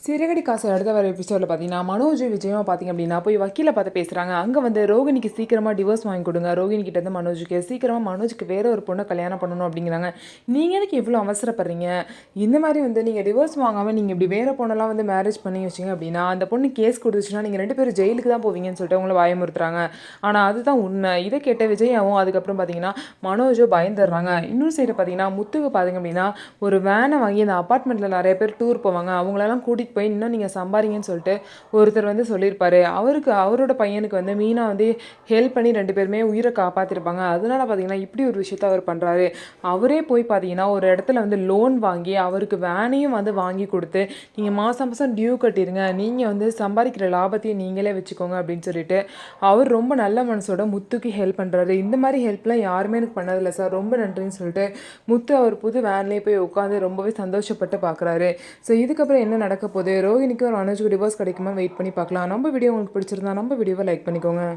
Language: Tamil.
சிறகடி காசு அடுத்த வர எபிசோடில் பார்த்தீங்கன்னா மனோஜ் விஜயம் பார்த்தீங்க அப்படின்னா போய் வக்கீலை பார்த்து பேசுகிறாங்க. அங்கே வந்து ரோகிணிக்கு சீக்கிரமாக டிவோர்ஸ் வாங்கி கொடுங்க, ரோகிணி கிட்ட இருந்து மனோஜுக்கு சீக்கிரமாக மனோஜுக்கு வேற ஒரு பொண்ணை கல்யாணம் பண்ணணும் அப்படிங்கிறாங்க. நீங்கள் எதுக்கு இவ்வளோ அவசரப்படுறீங்க? இந்த மாதிரி வந்து நீங்கள் டிவோர்ஸ் வாங்காமல் நீங்கள் இப்படி வேற பொண்ணெல்லாம் வந்து மேரேஜ் பண்ணி வச்சிங்க அப்படின்னா அந்த பொண்ணு கேஸ் கொடுத்துச்சுன்னா நீங்கள் 2 பேரும் ஜெயிலுக்கு தான் போவீங்கன்னு சொல்லிட்டு அவங்கள பயமுறுத்துறாங்க. ஆனால் அதுதான் உண்மை. இதை கேட்ட விஜயாவும் அதுக்கப்புறம் பார்த்தீங்கன்னா மனோஜோ பயந்துடுறாங்க. இன்னொரு சைடு பார்த்தீங்கன்னா முத்துக்கு பார்த்தீங்க அப்படின்னா ஒரு வேனை வாங்கி அந்த அப்பார்ட்மெண்ட்டில் நிறைய பேர் டூர் போவாங்க. அவங்களெல்லாம் கூட்டிகிட்டு போய் இன்னும் நீங்கள் சம்பாதிங்கன்னு சொல்லிட்டு ஒருத்தர் வந்து சொல்லியிருப்பாரு. அவரோட பையனுக்கு வந்து மீனா வந்து ஹெல்ப் பண்ணி 2 பேருமே உயிரை காப்பாற்றிருப்பாங்க. அதனால பார்த்தீங்கன்னா இப்படி ஒரு விஷயத்த அவர் பண்ணுறாரு. அவரே போய் பார்த்தீங்கன்னா ஒரு இடத்துல வந்து லோன் வாங்கி அவருக்கு வேனையும் வந்து வாங்கி கொடுத்து நீங்கள் மாதம் மாதம் டியூ கட்டிடுங்க, நீங்கள் வந்து சம்பாதிக்கிற லாபத்தையும் நீங்களே வச்சுக்கோங்க அப்படின்னு சொல்லிட்டு அவர் ரொம்ப நல்ல மனசோட முத்துக்கு ஹெல்ப் பண்ணுறாரு. இந்த மாதிரி ஹெல்ப்லாம் யாருமே எனக்கு பண்ணதில்லை சார், ரொம்ப நன்றின்னு சொல்லிட்டு முத்து அவர் புது வேன்லேயே போய் உட்காந்து ரொம்பவே சந்தோஷப்பட்டு பார்க்குறாரு. ஸோ இதுக்கப்புறம் என்ன நடக்க போகுது, ரோஹிணிக்கு ஒரு மனோஜுக்கு டிவோர்ஸ் கிடைக்குமா வெயிட் பண்ணி பார்க்கலாம். நம்ம வீடியோ உங்களுக்கு பிடிச்சிருந்தா நம்ம வீடியோவை லைக் பண்ணிக்கோங்க.